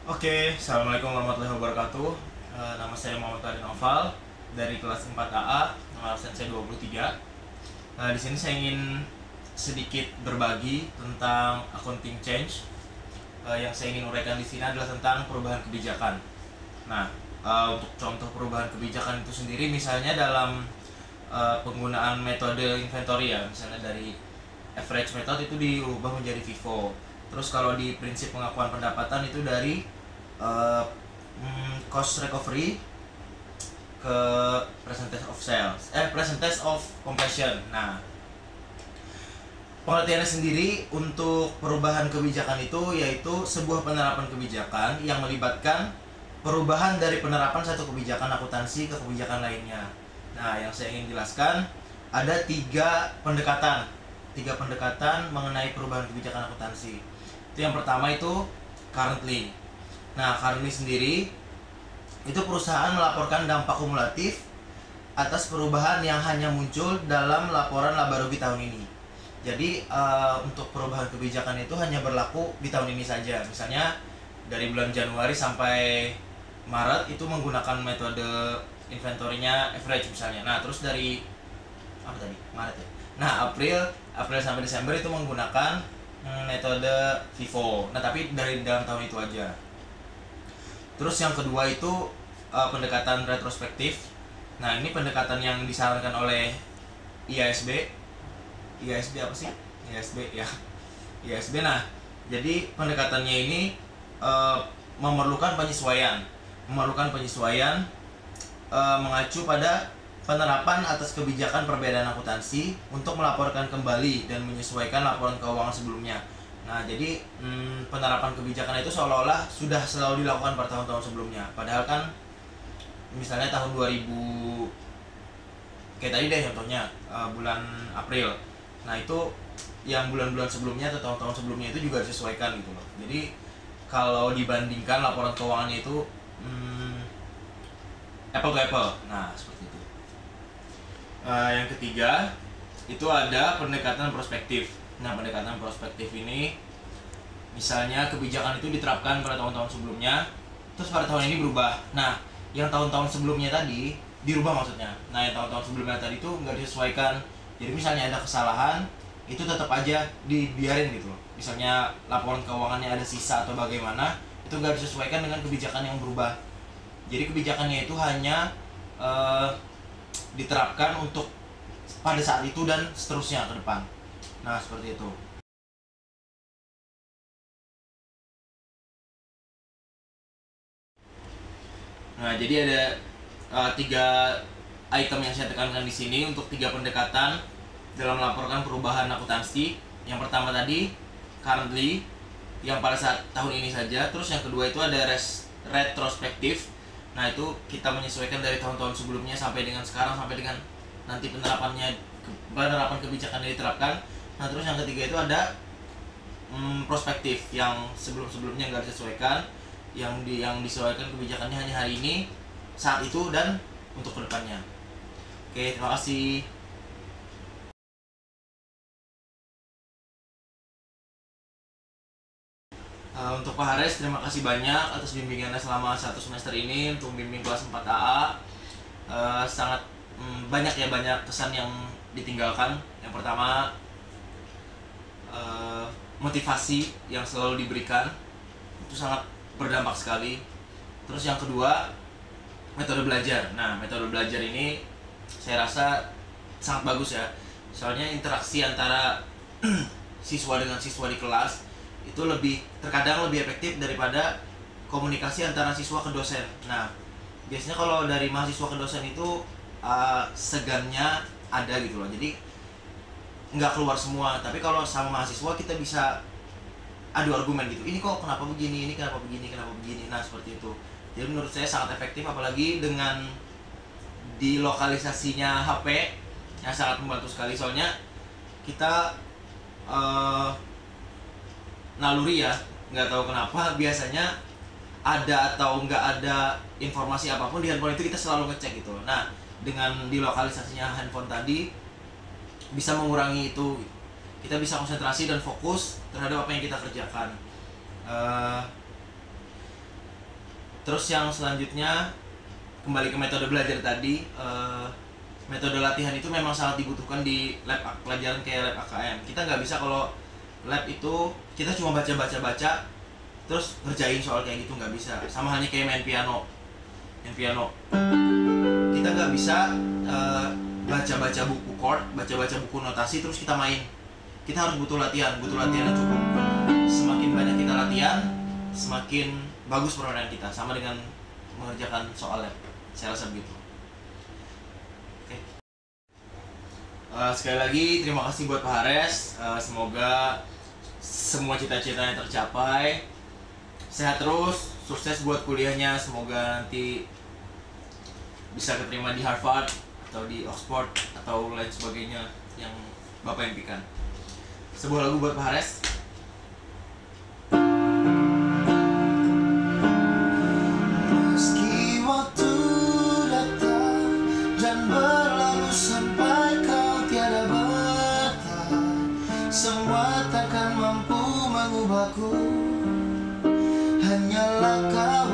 Oke, Assalamualaikum warahmatullahi wabarakatuh. Nama saya Muhammad Karim Noval dari kelas 4AA, nomor absen saya 23. Di sini saya ingin sedikit berbagi tentang accounting change. Yang saya ingin uraikan di sini adalah tentang perubahan kebijakan. Nah, untuk contoh perubahan kebijakan itu sendiri, misalnya dalam penggunaan metode inventory ya, misalnya dari average method itu diubah menjadi FIFO. Terus kalau di prinsip pengakuan pendapatan itu dari cost recovery ke percentage of sales, percentage of completion. Nah, pengertiannya sendiri untuk perubahan kebijakan itu yaitu sebuah penerapan kebijakan yang melibatkan perubahan dari penerapan satu kebijakan akuntansi ke kebijakan lainnya. Nah, yang saya ingin jelaskan ada tiga pendekatan mengenai perubahan kebijakan akuntansi. Itu yang pertama itu currently. Nah, currently sendiri itu perusahaan melaporkan dampak kumulatif atas perubahan yang hanya muncul dalam laporan laba rugi tahun ini. Jadi untuk perubahan kebijakan itu hanya berlaku di tahun ini saja. Misalnya dari bulan Januari sampai Maret itu menggunakan metode inventory-nya average misalnya. Nah, terus dari Maret ya. Nah, April sampai Desember itu menggunakan metode FIFO. Nah, tapi dari dalam tahun itu aja. Terus yang kedua itu pendekatan retrospektif. Nah, ini pendekatan yang disarankan oleh IASB. IASB apa sih? IASB ya. IASB. Nah, jadi pendekatannya ini memerlukan penyesuaian. Mengacu pada penerapan atas kebijakan perbedaan akuntansi untuk melaporkan kembali dan menyesuaikan laporan keuangan sebelumnya. Nah, jadi penerapan kebijakan itu seolah-olah sudah selalu dilakukan pada tahun-tahun sebelumnya. Padahal kan misalnya tahun 2000 kayak tadi deh contohnya bulan April. Nah, itu yang bulan-bulan sebelumnya atau tahun-tahun sebelumnya itu juga disesuaikan gitu loh. Jadi kalau dibandingkan laporan keuangannya itu apple to apple. Nah, seperti itu. Yang ketiga itu ada pendekatan prospektif. Nah, pendekatan prospektif ini misalnya kebijakan itu diterapkan pada tahun-tahun sebelumnya, terus pada tahun ini berubah. Nah, yang tahun-tahun sebelumnya tadi dirubah maksudnya. Nah, yang tahun-tahun sebelumnya tadi itu nggak disesuaikan. Jadi misalnya ada kesalahan, itu tetap aja dibiarin gitu loh. Misalnya laporan keuangannya ada sisa atau bagaimana, itu nggak disesuaikan dengan kebijakan yang berubah. Jadi kebijakannya itu hanya diterapkan untuk pada saat itu dan seterusnya ke depan. Nah, seperti itu. Nah, jadi ada tiga item yang saya tekankan di sini untuk tiga pendekatan dalam melaporkan perubahan akuntansi. Yang pertama tadi currently, yang pada saat tahun ini saja. Terus yang kedua itu ada retrospektif. Nah, itu kita menyesuaikan dari tahun-tahun sebelumnya sampai dengan sekarang, sampai dengan nanti penerapan kebijakan yang diterapkan. Nah, terus yang ketiga itu ada prospektif, yang sebelum-sebelumnya nggak disesuaikan, yang disesuaikan kebijakannya hanya hari ini, saat itu, dan untuk kedepannya. Oke, terima kasih. Untuk Pak Hares, terima kasih banyak atas bimbingannya selama satu semester ini untuk bimbing kelas 4AA. Sangat banyak kesan yang ditinggalkan. Yang pertama, motivasi yang selalu diberikan itu sangat berdampak sekali. Terus yang kedua, metode belajar. Nah, metode belajar ini saya rasa sangat bagus ya. Soalnya interaksi antara siswa dengan siswa di kelas itu terkadang lebih efektif daripada komunikasi antara siswa ke dosen. Nah, biasanya kalau dari mahasiswa ke dosen itu segannya ada gitu loh. Jadi nggak keluar semua. Tapi kalau sama mahasiswa kita bisa adu argumen gitu. Ini kok kenapa begini, ini kenapa begini. Nah, seperti itu. Jadi menurut saya sangat efektif, apalagi dengan di lokalisasinya HP yang sangat membantu sekali. Soalnya kita naluri ya, nggak tahu kenapa biasanya ada atau nggak ada informasi apapun di handphone itu kita selalu ngecek gitu. Nah, dengan di lokalisasinya handphone tadi bisa mengurangi itu. Kita bisa konsentrasi dan fokus terhadap apa yang kita kerjakan. Terus yang selanjutnya kembali ke metode belajar tadi, metode latihan itu memang sangat dibutuhkan di lab pelajaran kayak lab AKM. Kita nggak bisa kalau lab itu kita cuma baca terus ngerjain soal kayak gitu, nggak bisa. Sama halnya kayak main piano. Kita nggak bisa baca buku chord, baca buku notasi terus kita main. Kita harus butuh latihan yang cukup. Semakin banyak kita latihan, semakin bagus permainan kita, sama dengan mengerjakan soal lab. Saya rasa begitu. Oke. Sekali lagi terima kasih buat Pak Hares. Semoga semua cita-citanya tercapai. Sehat terus, sukses buat kuliahnya. Semoga nanti bisa keterima di Harvard atau di Oxford atau lain sebagainya yang Bapak impikan. Sebuah lagu buat Pak Hares. Meski waktu datang dan berlalu sampai kau tiada bertahan, semua takkan mampu mengubahku. Hanyalah kau